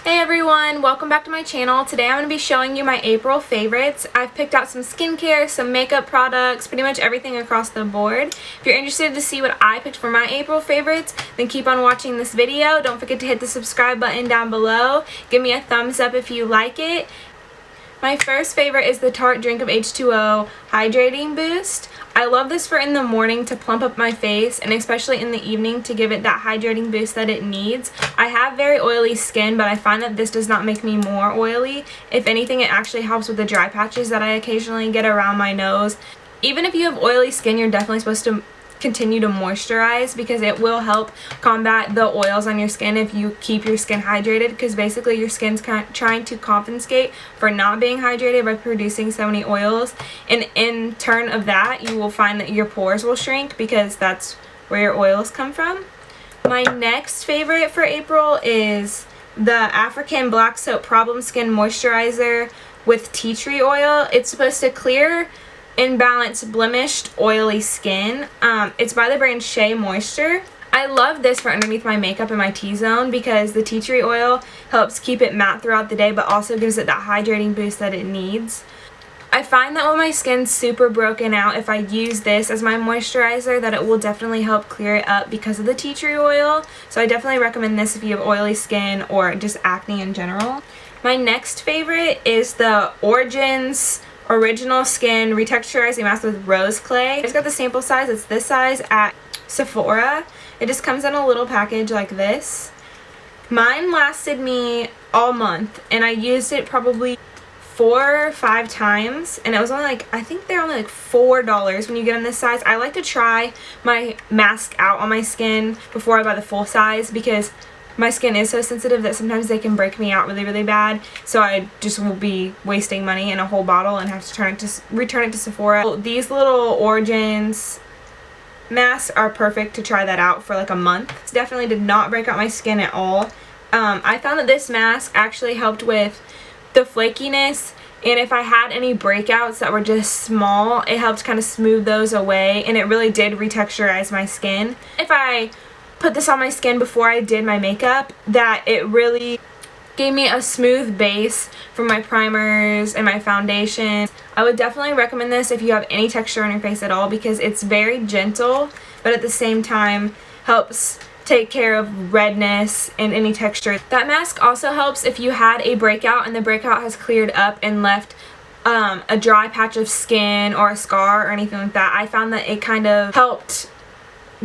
Hey everyone, welcome back to my channel. Today I'm going to be showing you my April favorites. I've picked out some skincare, some makeup products, pretty much everything across the board. If you're interested to see what I picked for my April favorites, then keep on watching this video. Don't forget to hit the subscribe button down below. Give me a thumbs up if you like it. My first favorite is the Tarte Drink of H2O Hydrating Boost. I love this for in the morning to plump up my face, and especially in the evening to give it that hydrating boost that it needs. I have very oily skin, but I find that this does not make me more oily. If anything, it actually helps with the dry patches that I occasionally get around my nose. Even if you have oily skin, you're definitely supposed to continue to moisturize because it will help combat the oils on your skin if you keep your skin hydrated, because basically your skin's trying to compensate for not being hydrated by producing so many oils, and in turn of that you will find that your pores will shrink because that's where your oils come from. My next favorite for April is the African Black Soap Problem Skin Moisturizer with tea tree oil. It's supposed to clear and balance blemished oily skin. It's by the brand Shea Moisture. I love this for underneath my makeup in my T-zone because the tea tree oil helps keep it matte throughout the day but also gives it that hydrating boost that it needs. I find that when my skin's super broken out, if I use this as my moisturizer, that it will definitely help clear it up because of the tea tree oil. So I definitely recommend this if you have oily skin or just acne in general. My next favorite is the Origins Original Skin Retexturizing Mask with Rose Clay. I just got the sample size. It's this size at Sephora. It just comes in a little package like this. Mine lasted me all month and I used it probably 4 or 5 times, and it was only like, I think they're only like $4 when you get in this size. I like to try my mask out on my skin before I buy the full size because my skin is so sensitive that sometimes they can break me out really bad, so I just will be wasting money in a whole bottle and have to return it to Sephora. These little Origins masks are perfect to try that out for like a month. This definitely did not break out my skin at all. I found that this mask actually helped with the flakiness, and if I had any breakouts that were just small, it helped kind of smooth those away, and it really did retexturize my skin. If I put this on my skin before I did my makeup, that it really gave me a smooth base for my primers and my foundation. I would definitely recommend this if you have any texture on your face at all because it's very gentle, but at the same time helps take care of redness and any texture. That mask also helps if you had a breakout and the breakout has cleared up and left a dry patch of skin or a scar or anything like that. I found that it kind of helped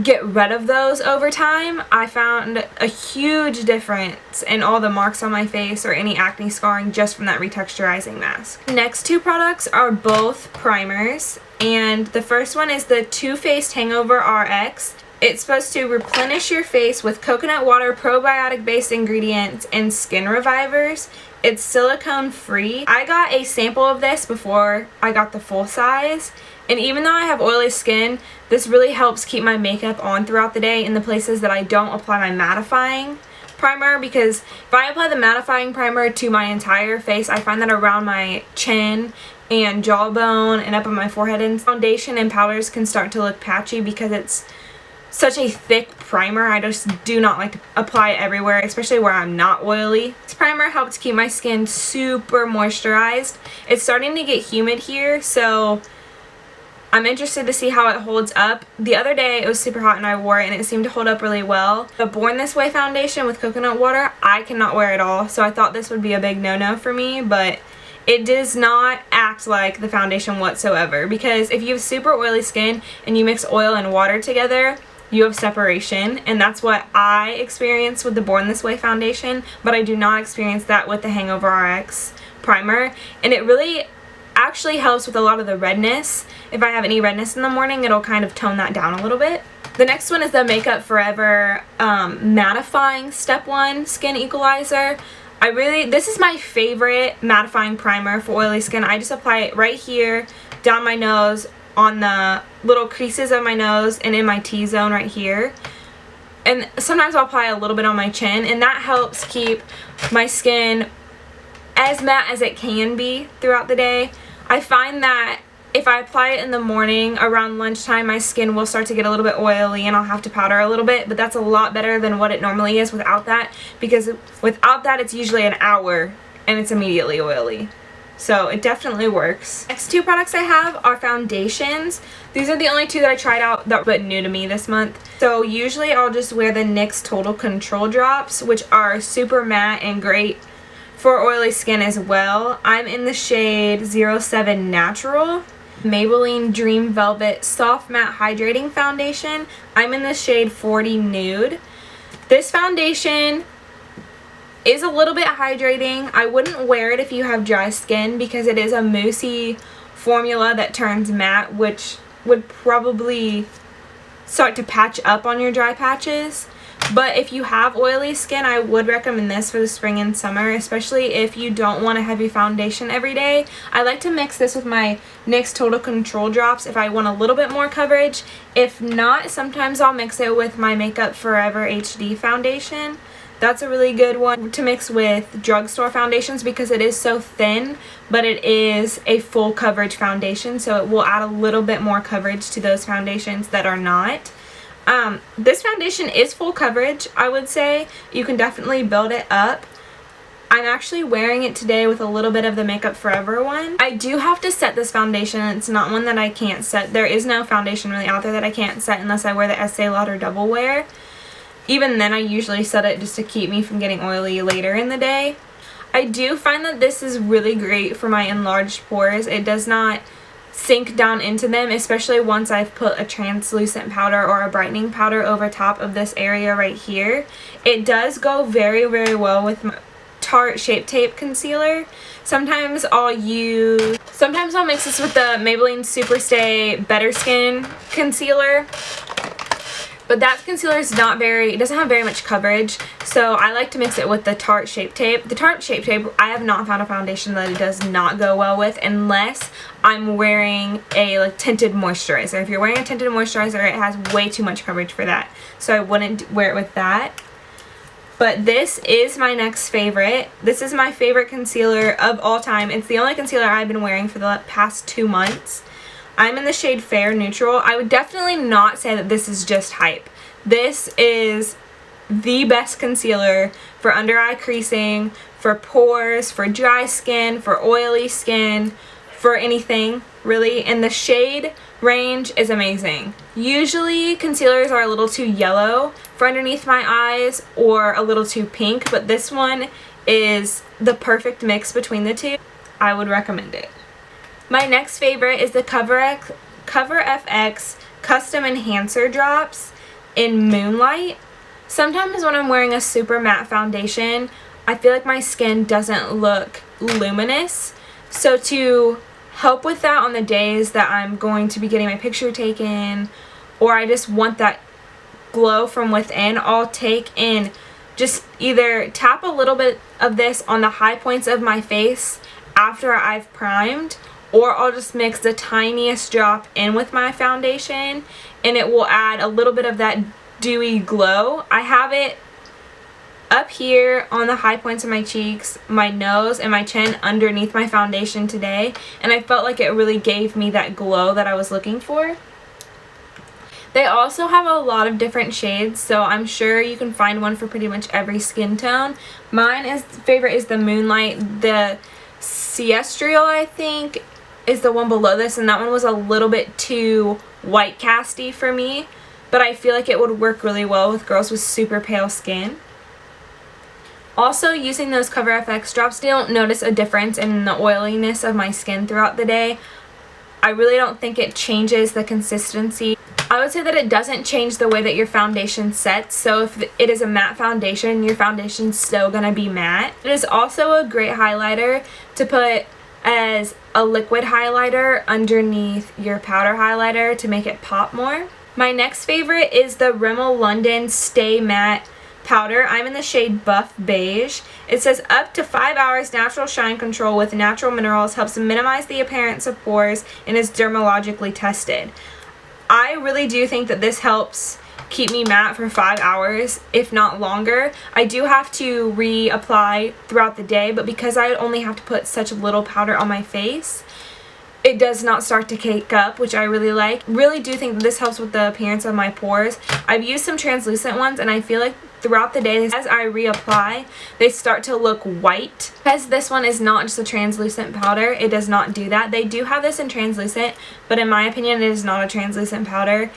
get rid of those over time. I found a huge difference in all the marks on my face or any acne scarring just from that retexturizing mask. Next two products are both primers, and the first one is the Too Faced Hangover RX. It's supposed to replenish your face with coconut water, probiotic based ingredients, and skin revivers. It's silicone free. I got a sample of this before I got the full size, and even though I have oily skin, this really helps keep my makeup on throughout the day in the places that I don't apply my mattifying primer, because if I apply the mattifying primer to my entire face, I find that around my chin and jawbone and up on my forehead and foundation and powders can start to look patchy because it's such a thick primer. I just do not like to apply it everywhere, especially where I'm not oily. This primer helps keep my skin super moisturized. It's starting to get humid here, so I'm interested to see how it holds up. The other day it was super hot and I wore it and it seemed to hold up really well. The Born This Way foundation with coconut water, I cannot wear at all, so I thought this would be a big no-no for me, but it does not act like the foundation whatsoever, because if you have super oily skin and you mix oil and water together, you have separation, and that's what I experience with the Born This Way foundation, but I do not experience that with the Hangover RX primer, and it really actually helps with a lot of the redness. If I have any redness in the morning, it'll kind of tone that down a little bit. The next one is the Makeup Forever Mattifying Step 1 Skin Equalizer. This is my favorite mattifying primer for oily skin. I just apply it right here, down my nose, on the little creases of my nose, and in my T-zone right here. And sometimes I'll apply a little bit on my chin, and that helps keep my skin as matte as it can be throughout the day. I find that if I apply it in the morning around lunchtime, my skin will start to get a little bit oily and I'll have to powder a little bit, but that's a lot better than what it normally is without that, because without that it's usually an hour and it's immediately oily. So it definitely works. Next two products I have are foundations. These are the only two that I tried out that were new to me this month. So usually I'll just wear the NYX Total Control drops, which are super matte and great for oily skin as well. I'm in the shade 07 Natural. Maybelline Dream Velvet Soft Matte Hydrating Foundation. I'm in the shade 40 Nude. This foundation is a little bit hydrating. I wouldn't wear it if you have dry skin because it is a moussey formula that turns matte, which would probably start to patch up on your dry patches. But if you have oily skin, I would recommend this for the spring and summer, especially if you don't want a heavy foundation every day. I like to mix this with my NYX Total Control drops if I want a little bit more coverage. If not, sometimes I'll mix it with my Makeup Forever HD foundation. That's a really good one to mix with drugstore foundations because it is so thin, but it is a full coverage foundation, so it will add a little bit more coverage to those foundations that are not. This foundation is full coverage, I would say. You can definitely build it up. I'm actually wearing it today with a little bit of the Makeup Forever one. I do have to set this foundation. It's not one that I can't set. There is no foundation really out there that I can't set unless I wear the Estee Lauder Double Wear. Even then I usually set it just to keep me from getting oily later in the day. I do find that this is really great for my enlarged pores. It does not sink down into them, especially once I've put a translucent powder or a brightening powder over top of this area right here. It does go very, very well with my Tarte Shape Tape Concealer. Sometimes I'll mix this with the Maybelline Superstay Better Skin Concealer. But that concealer is it doesn't have very much coverage, so I like to mix it with the Tarte Shape Tape. The Tarte Shape Tape, I have not found a foundation that it does not go well with unless I'm wearing a tinted moisturizer. If you're wearing a tinted moisturizer, it has way too much coverage for that, so I wouldn't wear it with that. But this is my next favorite. This is my favorite concealer of all time. It's the only concealer I've been wearing for the past 2 months. I'm in the shade Fair Neutral. I would definitely not say that this is just hype. This is the best concealer for under eye creasing, for pores, for dry skin, for oily skin, for anything really, and the shade range is amazing. Usually concealers are a little too yellow for underneath my eyes or a little too pink, but this one is the perfect mix between the two. I would recommend it. My next favorite is the Cover FX Custom Enhancer Drops in Moonlight. Sometimes when I'm wearing a super matte foundation, I feel like my skin doesn't look luminous. So to help with that on the days that I'm going to be getting my picture taken, or I just want that glow from within, I'll take in just either tap a little bit of this on the high points of my face after I've primed, or I'll just mix the tiniest drop in with my foundation and it will add a little bit of that dewy glow. I have it up here on the high points of my cheeks, my nose, and my chin underneath my foundation today, and I felt like it really gave me that glow that I was looking for. They also have a lot of different shades, so I'm sure you can find one for pretty much every skin tone. Favorite is the Moonlight. The Siestral, I think, is the one below this, and that one was a little bit too white casty for me, but I feel like it would work really well with girls with super pale skin. Also, using those Cover FX drops, I don't notice a difference in the oiliness of my skin throughout the day. I really don't think it changes the consistency. I would say that it doesn't change the way that your foundation sets, so if it is a matte foundation, your foundation's still going to be matte. It is also a great highlighter to put as a liquid highlighter underneath your powder highlighter to make it pop more. My next favorite is the Rimmel London Stay Matte Powder. I'm in the shade Buff Beige. It says up to 5 hours natural shine control with natural minerals, helps minimize the appearance of pores, and is dermatologically tested. I really do think that this helps keep me matte for 5 hours, if not longer. I do have to reapply throughout the day, but because I only have to put such little powder on my face, it does not start to cake up, which I really like. Really do think that this helps with the appearance of my pores. I've used some translucent ones, and I feel like throughout the day, as I reapply, they start to look white. Because this one is not just a translucent powder, it does not do that. They do have this in translucent, but in my opinion, it is not a translucent powder.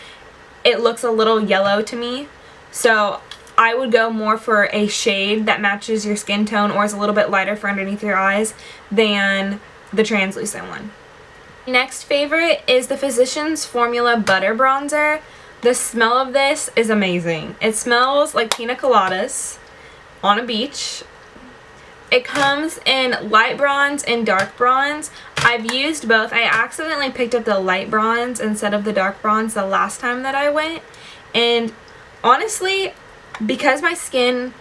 It looks a little yellow to me, so I would go more for a shade that matches your skin tone or is a little bit lighter for underneath your eyes than the translucent one. Next favorite is the Physicians Formula Butter Bronzer. The smell of this is amazing. It smells like pina coladas on a beach. It comes in light bronze and dark bronze. I've used both. I accidentally picked up the light bronze instead of the dark bronze the last time that I went. And honestly, because my skin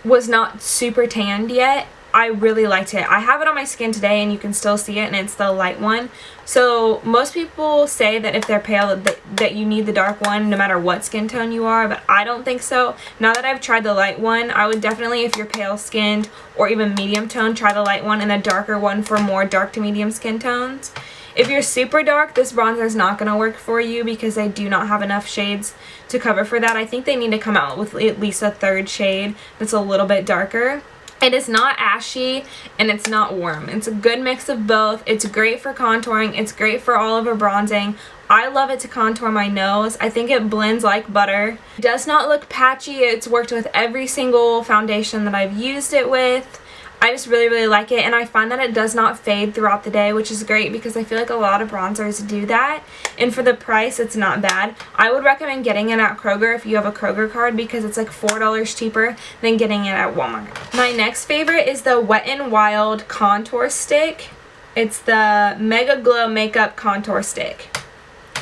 was not super tanned yet, I really liked it. I have it on my skin today and you can still see it, and it's the light one. So most people say that if they're pale that you need the dark one no matter what skin tone you are, but I don't think so. Now that I've tried the light one, I would definitely, if you're pale skinned or even medium tone, try the light one and a darker one for more dark to medium skin tones. If you're super dark, this bronzer is not going to work for you because they do not have enough shades to cover for that. I think they need to come out with at least a third shade that's a little bit darker. It is not ashy and it's not warm. It's a good mix of both. It's great for contouring. It's great for all over bronzing. I love it to contour my nose. I think it blends like butter. It does not look patchy. It's worked with every single foundation that I've used it with. I just really, really like it, and I find that it does not fade throughout the day, which is great because I feel like a lot of bronzers do that, and for the price, it's not bad. I would recommend getting it at Kroger if you have a Kroger card because it's like $4 cheaper than getting it at Walmart. My next favorite is the Wet n Wild Contour Stick. It's the Mega Glow Makeup Contour Stick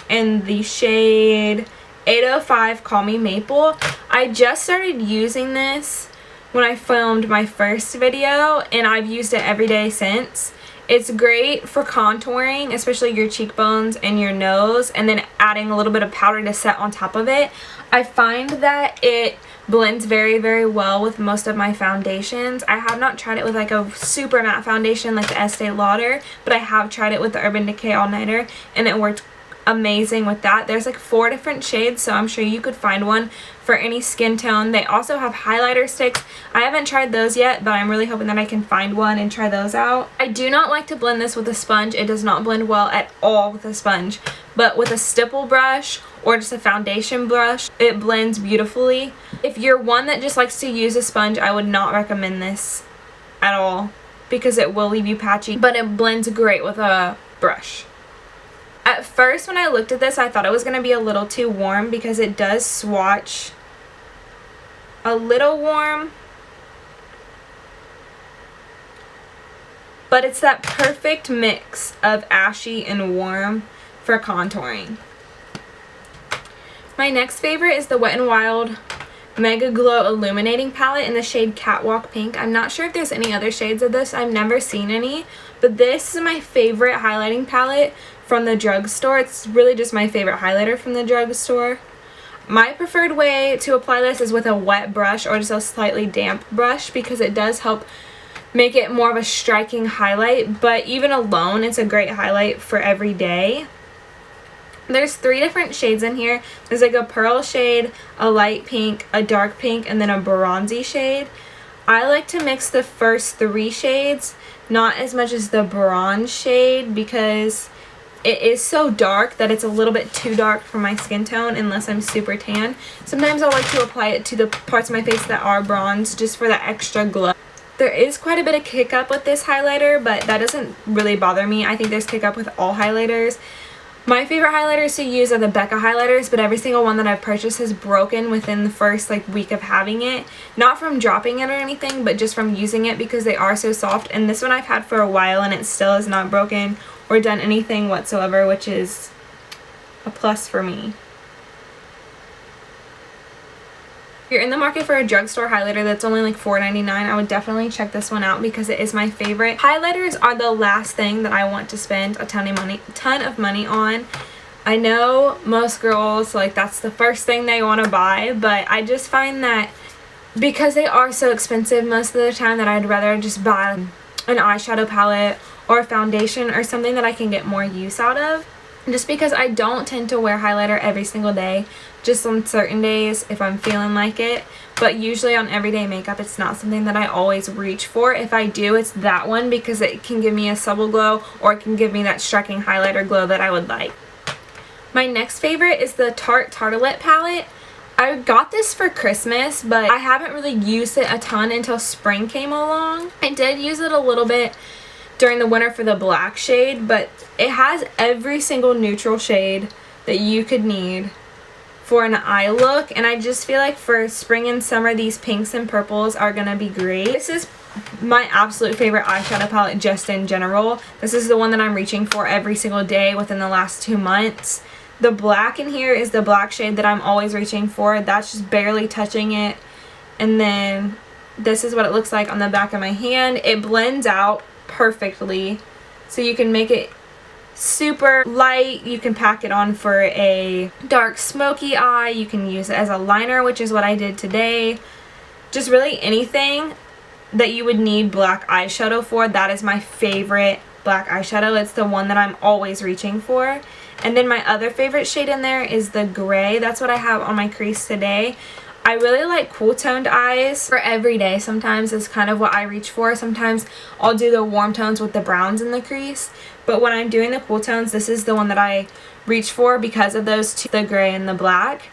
in the shade 805 Call Me Maple. I just started using this when I filmed my first video, and I've used it every day since. It's great for contouring, especially your cheekbones and your nose, and then adding a little bit of powder to set on top of it. I find that it blends very, very well with most of my foundations. I have not tried it with like a super matte foundation like the Estee Lauder, but I have tried it with the Urban Decay All Nighter, and it worked amazing with that. There's like 4 different shades, so I'm sure you could find one for any skin tone. They also have highlighter sticks. I haven't tried those yet, but I'm really hoping that I can find one and try those out. I do not like to blend this with a sponge. It does not blend well at all with a sponge, but with a stipple brush or just a foundation brush, it blends beautifully. If you're one that just likes to use a sponge, I would not recommend this at all because it will leave you patchy, but it blends great with a brush. At first, when I looked at this, I thought it was going to be a little too warm because it does swatch a little warm. But it's that perfect mix of ashy and warm for contouring. My next favorite is the Wet n Wild Mega Glow Illuminating Palette in the shade Catwalk Pink. I'm not sure if there's any other shades of this. I've never seen any. But this is my favorite highlighting palette from the drugstore. It's really just my favorite highlighter from the drugstore. My preferred way to apply this is with a wet brush or just a slightly damp brush because it does help make it more of a striking highlight, but even alone it's a great highlight for every day. There's 3 different shades in here. There's like a pearl shade, a light pink, a dark pink, and then a bronzy shade. I like to mix the first 3 shades, not as much as the bronze shade because it is so dark that it's a little bit too dark for my skin tone unless I'm super tan. Sometimes I like to apply it to the parts of my face that are bronze just for that extra glow. There is quite a bit of kick up with this highlighter, but that doesn't really bother me. I think there's kick up with all highlighters. My favorite highlighters to use are the Becca highlighters, but every single one that I've purchased has broken within the first week of having it. Not from dropping it or anything, but just from using it because they are so soft. And this one I've had for a while and it still is not broken or done anything whatsoever, which is a plus for me. If you're in the market for a drugstore highlighter that's only like $4.99, I would definitely check this one out because it is my favorite. Highlighters are the last thing that I want to spend a ton of money on. I know most girls, that's the first thing they want to buy, but I just find that because they are so expensive most of the time that I'd rather just buy an eyeshadow palette or a foundation or something that I can get more use out of. Just because I don't tend to wear highlighter every single day, just on certain days if I'm feeling like it. But usually on everyday makeup, it's not something that I always reach for. If I do, it's that one because it can give me a subtle glow, or it can give me that striking highlighter glow that I would like. My next favorite is the Tartlette palette. I got this for Christmas, but I haven't really used it a ton until spring came along. I did use it a little bit during the winter for the black shade, but it has every single neutral shade that you could need for an eye look, and I just feel like for spring and summer these pinks and purples are gonna be great. This is my absolute favorite eyeshadow palette just in general. This is the one that I'm reaching for every single day within the last 2 months. The black in here is the black shade that I'm always reaching for. That's just barely touching it. And then this is what it looks like on the back of my hand. It blends out perfectly, so you can make it super light. You can pack it on for a dark smoky eye. You can use it as a liner, which is what I did today. Just really anything that you would need black eyeshadow for, that is my favorite black eyeshadow. It's the one that I'm always reaching for. And then my other favorite shade in there is the gray. That's what I have on my crease today. I really like cool toned eyes for every day. Sometimes is kind of what I reach for. Sometimes I'll do the warm tones with the browns in the crease. But when I'm doing the cool tones, this is the one that I reach for because of those two, the gray and the black.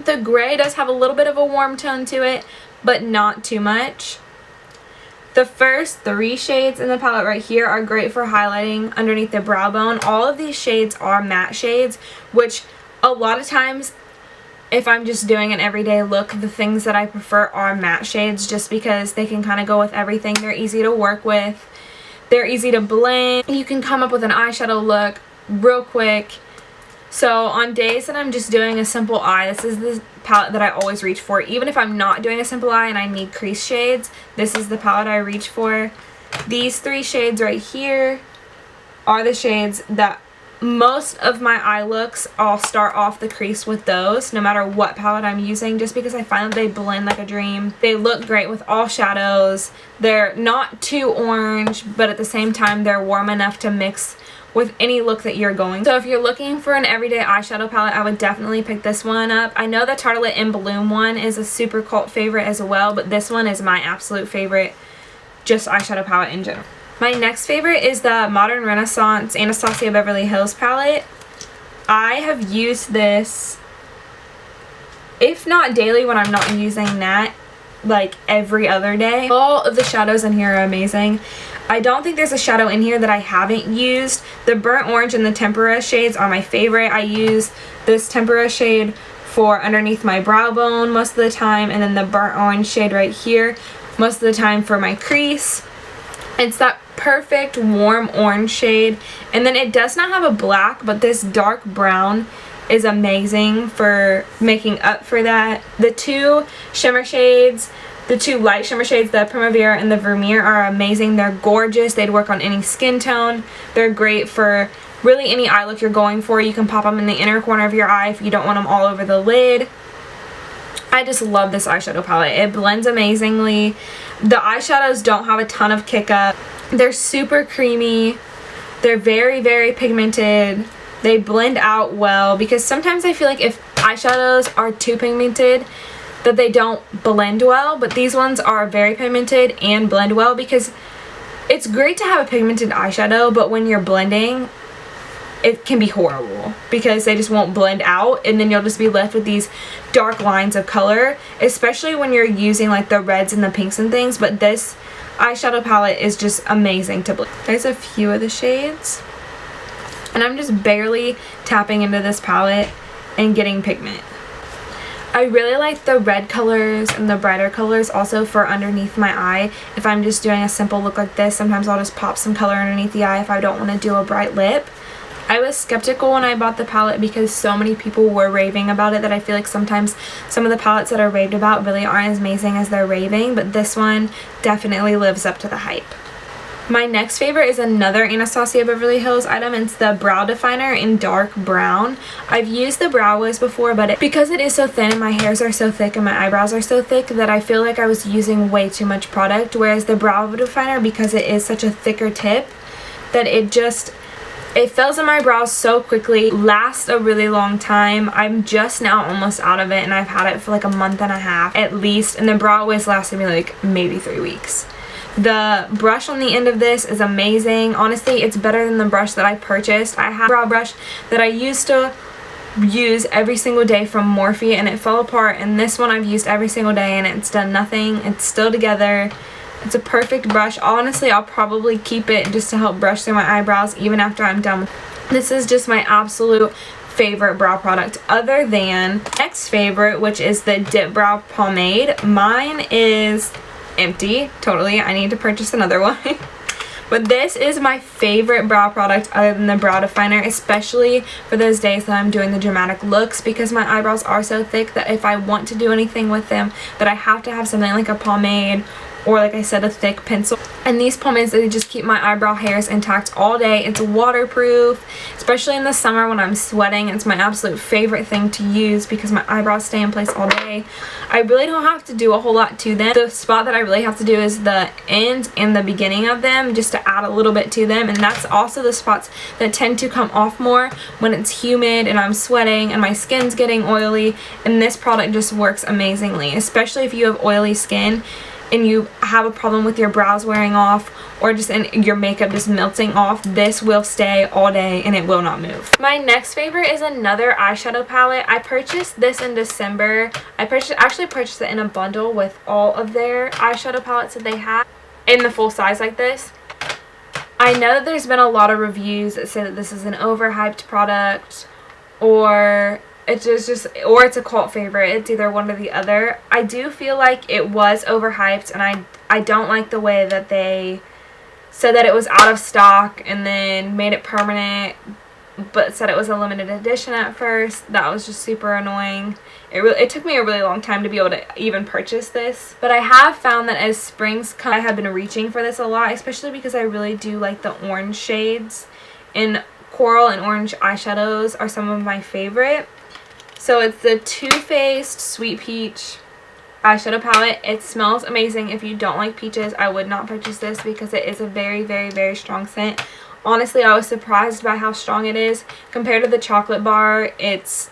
The gray does have a little bit of a warm tone to it, but not too much. The first 3 shades in the palette right here are great for highlighting underneath the brow bone. All of these shades are matte shades, which a lot of times if I'm just doing an everyday look, the things that I prefer are matte shades just because they can kind of go with everything. They're easy to work with. They're easy to blend. You can come up with an eyeshadow look real quick. So on days that I'm just doing a simple eye, this is the palette that I always reach for. Even if I'm not doing a simple eye and I need crease shades, this is the palette I reach for. These 3 shades right here are the shades that most of my eye looks, I'll start off the crease with those no matter what palette I'm using, just because I find that they blend like a dream. They look great with all shadows. They're not too orange, but at the same time they're warm enough to mix with any look that you're going. So if you're looking for an everyday eyeshadow palette, I would definitely pick this one up. I know the Tartlette in Bloom one is a super cult favorite as well, but this one is my absolute favorite just eyeshadow palette in general. My next favorite is the Modern Renaissance Anastasia Beverly Hills palette. I have used this, if not daily when I'm not using that, like every other day. All of the shadows in here are amazing. I don't think there's a shadow in here that I haven't used. The burnt orange and the tempera shades are my favorite. I use this tempera shade for underneath my brow bone most of the time, and then the burnt orange shade right here most of the time for my crease. It's that perfect warm orange shade, and then it does not have a black, but this dark brown is amazing for making up for that. The 2 shimmer shades, the 2 light shimmer shades, the Primavera and the Vermeer, are amazing. They're gorgeous. They'd work on any skin tone. They're great for really any eye look you're going for. You can pop them in the inner corner of your eye if you don't want them all over the lid. I just love this eyeshadow palette. It blends amazingly. The eyeshadows don't have a ton of kick up. They're super creamy. They're very, very pigmented. They blend out well, because sometimes I feel like if eyeshadows are too pigmented that they don't blend well, but these ones are very pigmented and blend well, because it's great to have a pigmented eyeshadow, but when you're blending it can be horrible because they just won't blend out, and then you'll just be left with these dark lines of color, especially when you're using like the reds and the pinks and things. But this eyeshadow palette is just amazing to blend. There's a few of the shades, and I'm just barely tapping into this palette and getting pigment. I really like the red colors and the brighter colors also for underneath my eye. If I'm just doing a simple look like this, sometimes I'll just pop some color underneath the eye if I don't want to do a bright lip. I was skeptical when I bought the palette because so many people were raving about it that I feel like sometimes some of the palettes that are raved about really aren't as amazing as they're raving, but this one definitely lives up to the hype. My next favorite is another Anastasia Beverly Hills item. It's the brow definer in dark brown. I've used the Brow Wiz before, but because it is so thin and my hairs are so thick and my eyebrows are so thick that I feel like I was using way too much product, whereas the brow definer, because it is such a thicker tip, that it fills in my brows so quickly, lasts a really long time. I'm just now almost out of it, and I've had it for like a month and a half at least, and the Brow Wiz lasted me like maybe 3 weeks. The brush on the end of this is amazing. Honestly, it's better than the brush that I purchased. I have a brow brush that I used to use every single day from Morphe, and it fell apart, and this one I've used every single day and it's done nothing. It's still together. It's a perfect brush. Honestly, I'll probably keep it just to help brush through my eyebrows even after I'm done. This is just my absolute favorite brow product, other than next favorite, which is the Dip Brow Pomade. Mine is empty totally. I need to purchase another one. But this is my favorite brow product other than the brow definer, especially for those days that I'm doing the dramatic looks, because my eyebrows are so thick that if I want to do anything with them, that I have to have something like a pomade or, like I said, a thick pencil. And these pomades, they just keep my eyebrow hairs intact all day. It's waterproof, especially in the summer when I'm sweating. It's my absolute favorite thing to use because my eyebrows stay in place all day. I really don't have to do a whole lot to them. The spot that I really have to do is the end and the beginning of them, just to add a little bit to them. And that's also the spots that tend to come off more when it's humid and I'm sweating and my skin's getting oily. And this product just works amazingly, especially if you have oily skin and you have a problem with your brows wearing off or just your makeup just melting off. This will stay all day and it will not move. My next favorite is another eyeshadow palette. I purchased this in December. I actually purchased it in a bundle with all of their eyeshadow palettes that they have in the full size like this. I know that there's been a lot of reviews that say that this is an overhyped product, or it's a cult favorite. It's either one or the other. I do feel like it was overhyped, and I don't like the way that they said that it was out of stock and then made it permanent, but said it was a limited edition at first. That was just super annoying. It took me a really long time to be able to even purchase this, but I have found that as springs come, I have been reaching for this a lot, especially because I really do like the orange shades, and coral and orange eyeshadows are some of my favorite. So it's the Too Faced Sweet Peach eyeshadow palette. It smells amazing. If you don't like peaches, I would not purchase this because it is a very, very, very strong scent. Honestly, I was surprised by how strong it is. Compared to the chocolate bar, it's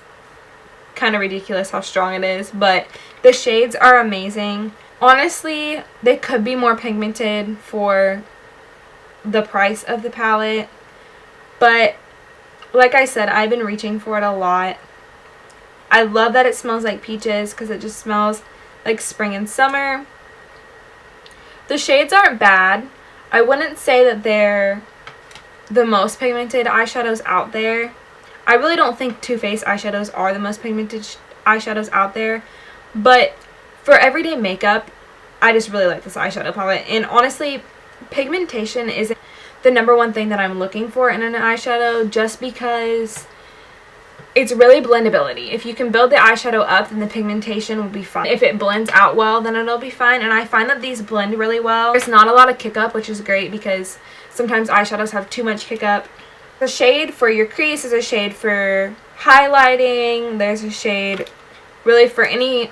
kind of ridiculous how strong it is, but the shades are amazing. Honestly, they could be more pigmented for the price of the palette, but like I said, I've been reaching for it a lot. I love that it smells like peaches because it just smells like spring and summer. The shades aren't bad. I wouldn't say that they're the most pigmented eyeshadows out there. I really don't think Too Faced eyeshadows are the most pigmented eyeshadows out there, but for everyday makeup, I just really like this eyeshadow palette. And honestly, pigmentation isn't the #1 thing that I'm looking for in an eyeshadow, just because it's really blendability. If you can build the eyeshadow up, then the pigmentation will be fine. If it blends out well, then it'll be fine. And I find that these blend really well. There's not a lot of kick up, which is great because sometimes eyeshadows have too much kick up. The shade for your crease is a shade for highlighting. There's a shade really for any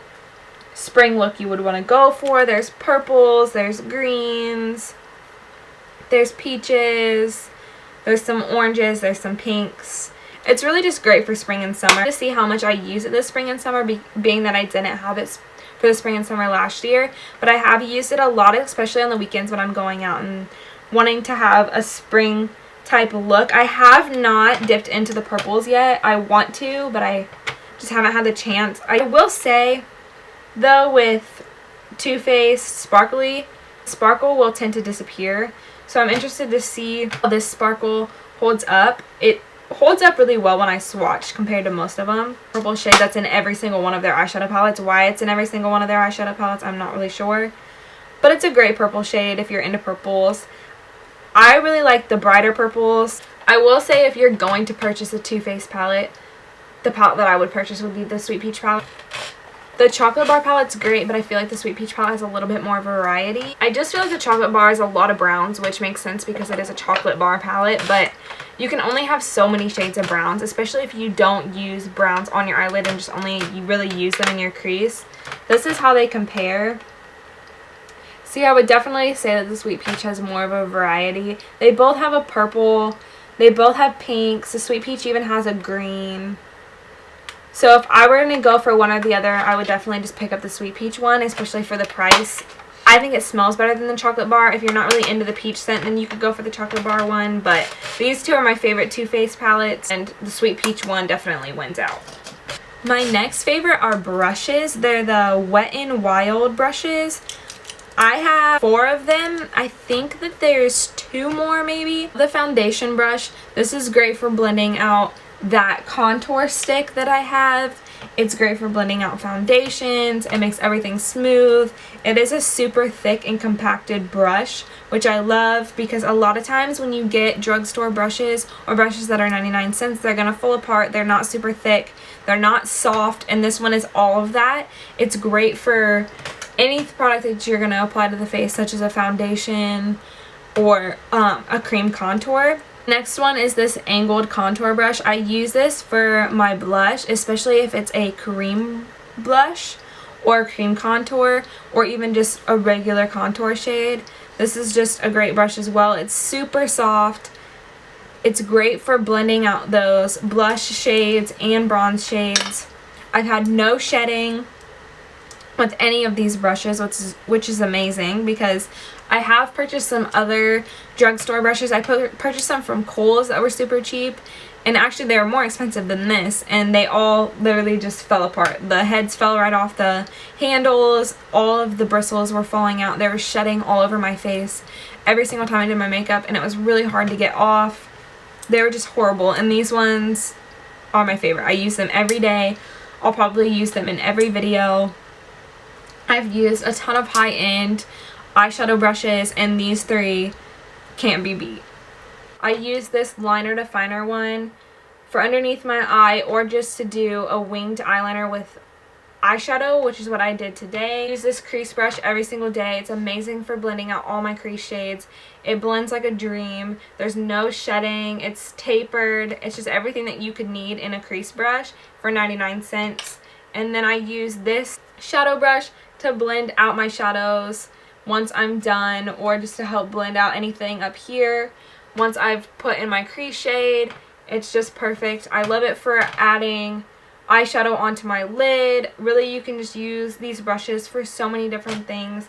spring look you would want to go for. There's purples, there's greens, there's peaches, there's some oranges, there's some pinks. It's really just great for spring and summer. To see how much I use it this spring and summer, being that I didn't have it for the spring and summer last year, but I have used it a lot, especially on the weekends when I'm going out and wanting to have a spring type look. I have not dipped into the purples yet. I want to, but I just haven't had the chance. I will say though, with Too Faced Sparkly, sparkle will tend to disappear, so I'm interested to see how this sparkle holds up. It holds up really well when I swatch compared to most of them. Purple shade that's in every single one of their eyeshadow palettes. Why it's in every single one of their eyeshadow palettes, I'm not really sure, but it's a great purple shade if you're into purples. I really like the brighter purples. I will say, if you're going to purchase a Too Faced palette, the palette that I would purchase would be the Sweet Peach palette. The chocolate bar palette's great, but I feel like the sweet peach palette has a little bit more variety. I just feel like the chocolate bar is a lot of browns, which makes sense because it is a chocolate bar palette, but you can only have so many shades of browns, especially if you don't use browns on your eyelid and just only you really use them in your crease. This is how they compare. See, I would definitely say that the sweet peach has more of a variety. They both have a purple, they both have pinks, the sweet peach even has a green. So if I were going to go for one or the other, I would definitely just pick up the sweet peach one, especially for the price. I think it smells better than the chocolate bar. If you're not really into the peach scent, then you could go for the chocolate bar one. But these two are my favorite Too Faced palettes, and the sweet peach one definitely wins out. My next favorite are brushes. They're the Wet n Wild brushes. I have 4 of them. I think that there's 2 more maybe. The foundation brush. This is great for blending out that contour stick that I have. It's great for blending out foundations. It makes everything smooth. It is a super thick and compacted brush, which I love because a lot of times when you get drugstore brushes or brushes that are 99 cents, they're going to fall apart. They're not super thick. They're not soft, and this one is all of that. It's great for any product that you're going to apply to the face, such as a foundation or a cream contour. Next one is this angled contour brush. I use this for my blush, especially if it's a cream blush or cream contour or even just a regular contour shade. This is just a great brush as well. It's super soft. It's great for blending out those blush shades and bronze shades. I've had no shedding with any of these brushes, which is amazing because I have purchased some other drugstore brushes. I purchased some from Kohl's that were super cheap, and actually they were more expensive than this, and they all literally just fell apart. The heads fell right off the handles, all of the bristles were falling out, they were shedding all over my face every single time I did my makeup, and it was really hard to get off. They were just horrible, and these ones are my favorite. I use them every day. I'll probably use them in every video. I've used a ton of high-end eyeshadow brushes, and these 3 can't be beat. I use this liner definer one for underneath my eye or just to do a winged eyeliner with eyeshadow, which is what I did today. I use this crease brush every single day. It's amazing for blending out all my crease shades. It blends like a dream. There's no shedding. It's tapered. It's just everything that you could need in a crease brush for 99 cents. And then I use this shadow brush to blend out my shadows once I'm done, or just to help blend out anything up here once I've put in my crease shade. It's just perfect. I love it for adding eyeshadow onto my lid. Really, you can just use these brushes for so many different things.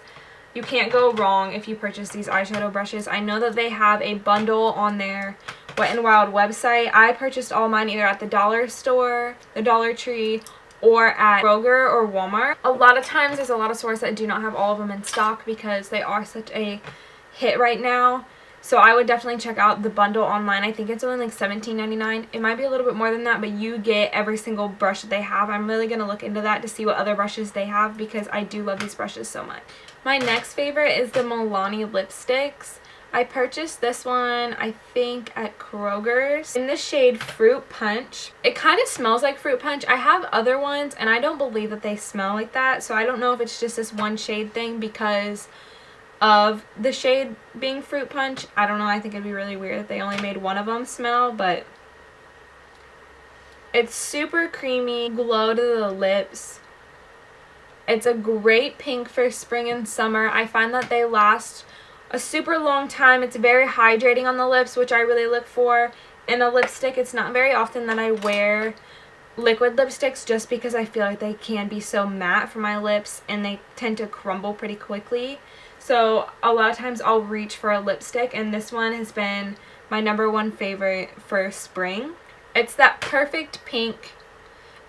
You can't go wrong if you purchase these eyeshadow brushes. I know that they have a bundle on their Wet n Wild website. I purchased all mine either at the dollar store, the Dollar Tree, or at Kroger or Walmart. A lot of times there's a lot of stores that do not have all of them in stock because they are such a hit right now. So I would definitely check out the bundle online. I think it's only like $17.99. It might be a little bit more than that, but you get every single brush that they have. I'm really going to look into that to see what other brushes they have because I do love these brushes so much. My next favorite is the Milani lipsticks. I purchased this one, I think, at Kroger's in the shade Fruit Punch. It kind of smells like Fruit Punch. I have other ones, and I don't believe that they smell like that, so I don't know if it's just this one shade thing because of the shade being Fruit Punch. I don't know. I think it'd be really weird if they only made one of them smell, but it's super creamy, glow to the lips. It's a great pink for spring and summer. I find that they last a super long time. It's very hydrating on the lips, which I really look for in a lipstick. It's not very often that I wear liquid lipsticks just because I feel like they can be so matte for my lips and they tend to crumble pretty quickly. So a lot of times I'll reach for a lipstick, and this one has been my #1 favorite for spring. It's that perfect pink.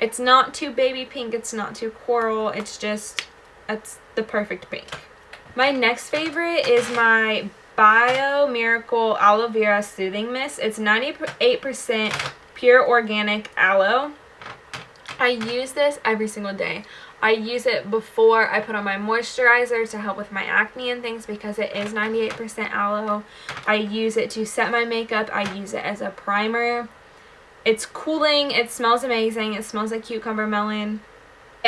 It's not too baby pink, it's not too coral, it's the perfect pink. My next favorite is my Bio Miracle Aloe Vera Soothing Mist. It's 98% pure organic aloe. I use this every single day. I use it before I put on my moisturizer to help with my acne and things because it is 98% aloe. I use it to set my makeup. I use it as a primer. It's cooling. It smells amazing. It smells like cucumber melon.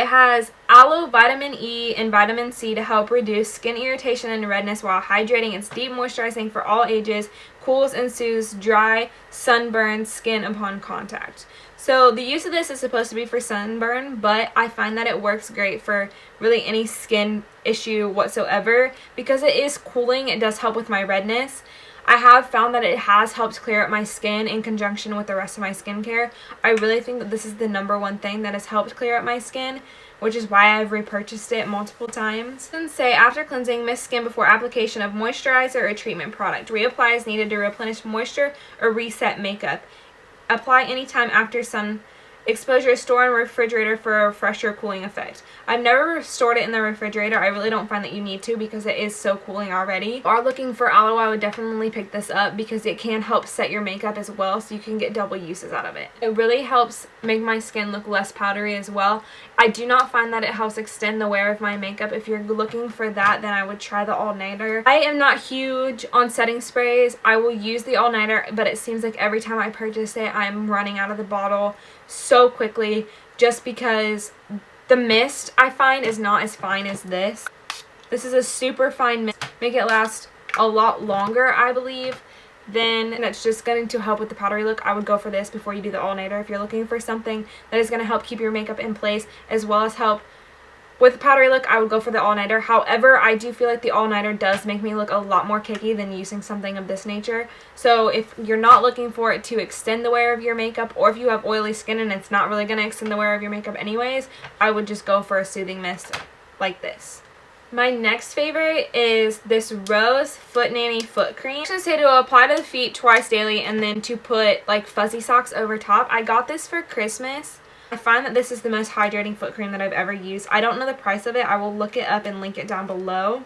It has aloe, vitamin E, and vitamin C to help reduce skin irritation and redness while hydrating. It's deep moisturizing for all ages, cools and soothes dry, sunburned skin upon contact. So the use of this is supposed to be for sunburn, but I find that it works great for really any skin issue whatsoever because it is cooling. It does help with my redness. I have found that it has helped clear up my skin in conjunction with the rest of my skincare. I really think that this is the #1 thing that has helped clear up my skin, which is why I've repurchased it multiple times. And say, after cleansing, mist skin before application of moisturizer or treatment product. Reapply as needed to replenish moisture or reset makeup. Apply anytime after sun exposure. Store in refrigerator for a fresher cooling effect. I've never stored it in the refrigerator. I really don't find that you need to because it is so cooling already. If you are looking for aloe, I would definitely pick this up because it can help set your makeup as well, so you can get double uses out of it. It really helps make my skin look less powdery as well. I do not find that it helps extend the wear of my makeup. If you're looking for that, then I would try the all-nighter. I am not huge on setting sprays. I will use the all-nighter, but it seems like every time I purchase it, I'm running out of the bottle so quickly just because the mist I find is not as fine as this. This is a super fine mist. Make it last a lot longer, I believe, then that's just going to help with the powdery look. I would go for this before you do the all-nighter if you're looking for something that is going to help keep your makeup in place as well as help with the powdery look. I would go for the all-nighter. However, I do feel like the all-nighter does make me look a lot more cakey than using something of this nature. So if you're not looking for it to extend the wear of your makeup, or if you have oily skin and it's not really going to extend the wear of your makeup anyways, I would just go for a soothing mist like this. My next favorite is this Rose Foot Nanny foot cream. I should say to apply to the feet twice daily and then to put like fuzzy socks over top. I got this for Christmas. I find that this is the most hydrating foot cream that I've ever used. I don't know the price of it. I will look it up and link it down below.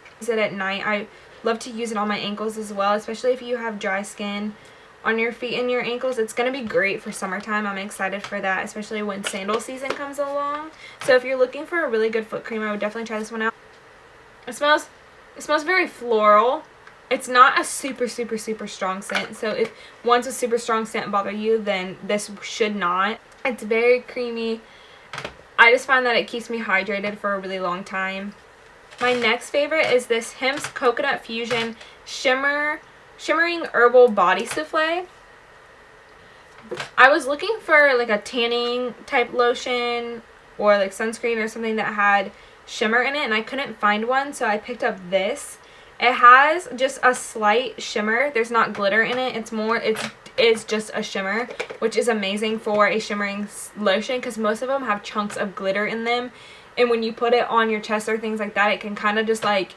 I use it at night. I love to use it on my ankles as well, especially if you have dry skin on your feet and your ankles. It's going to be great for summertime. I'm excited for that, especially when sandal season comes along. So if you're looking for a really good foot cream, I would definitely try this one out. It smells very floral. It's not a super strong scent, so if once a super strong scent bother you, then this should not. It's very creamy. I just find that it keeps me hydrated for a really long time. My next favorite is this Hemp's Coconut Fusion Shimmering Herbal Body Souffle. I was looking for like a tanning type lotion or like sunscreen or something that had shimmer in it, and I couldn't find one, so I picked up this. It has just a slight shimmer. There's not glitter in it. It's just a shimmer, which is amazing for a shimmering lotion because most of them have chunks of glitter in them, and when you put it on your chest or things like that, it can kind of just like,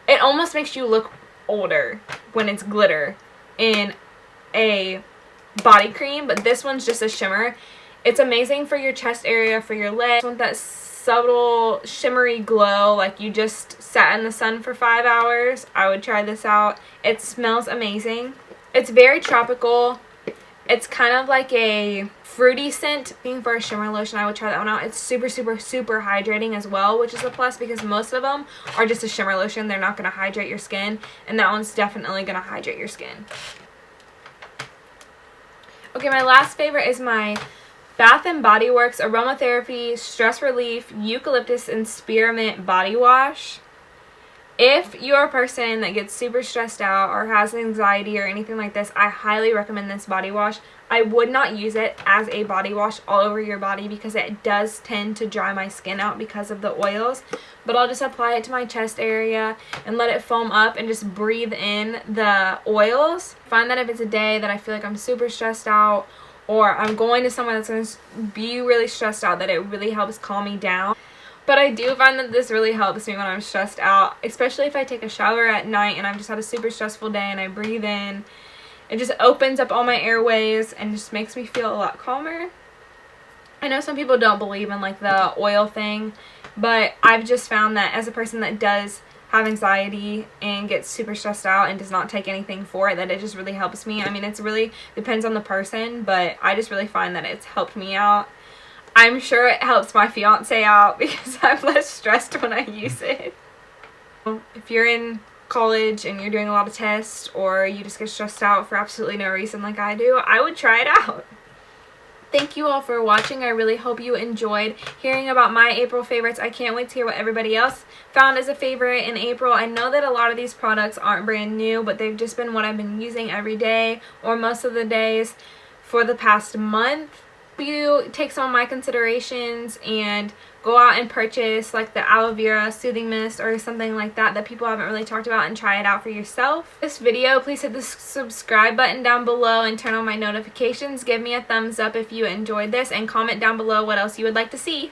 it almost makes you look older when it's glitter in a body cream. But this one's just a shimmer. It's amazing for your chest area, for your legs. I want that subtle shimmery glow like you just sat in the sun for 5 hours. I would try this out. It smells amazing. It's very tropical. It's kind of like a fruity scent. Looking for a shimmer lotion, I would try that one out. It's super hydrating as well, which is a plus because most of them are just a shimmer lotion. They're not going to hydrate your skin, and that one's definitely going to hydrate your skin. Okay, my last favorite is my Bath & Body Works Aromatherapy Stress Relief Eucalyptus and Spearmint Body Wash. If you're a person that gets super stressed out or has anxiety or anything like this, I highly recommend this body wash. I would not use it as a body wash all over your body because it does tend to dry my skin out because of the oils. But I'll just apply it to my chest area and let it foam up and just breathe in the oils. I find that if it's a day that I feel like I'm super stressed out or I'm going to someone that's going to be really stressed out, that it really helps calm me down. But I do find that this really helps me when I'm stressed out, especially if I take a shower at night and I've just had a super stressful day and I breathe in. It just opens up all my airways and just makes me feel a lot calmer. I know some people don't believe in like the oil thing, but I've just found that as a person that does have anxiety and gets super stressed out and does not take anything for it, that it just really helps me. I mean, it's really depends on the person, but I just really find that it's helped me out. I'm sure it helps my fiance out because I'm less stressed when I use it. If you're in college and you're doing a lot of tests or you just get stressed out for absolutely no reason like I do, I would try it out. thank you all for watching. I really hope you enjoyed hearing about my April favorites. I can't wait to hear what everybody else found as a favorite in April. I know that a lot of these products aren't brand new, but they've just been what I've been using every day or most of the days for the past month. You take some of my considerations and go out and purchase like the aloe vera soothing mist or something like that that people haven't really talked about, and try it out for yourself. This video, please hit the subscribe button down below and turn on my notifications. Give me a thumbs up if you enjoyed this, and comment down below what else you would like to see.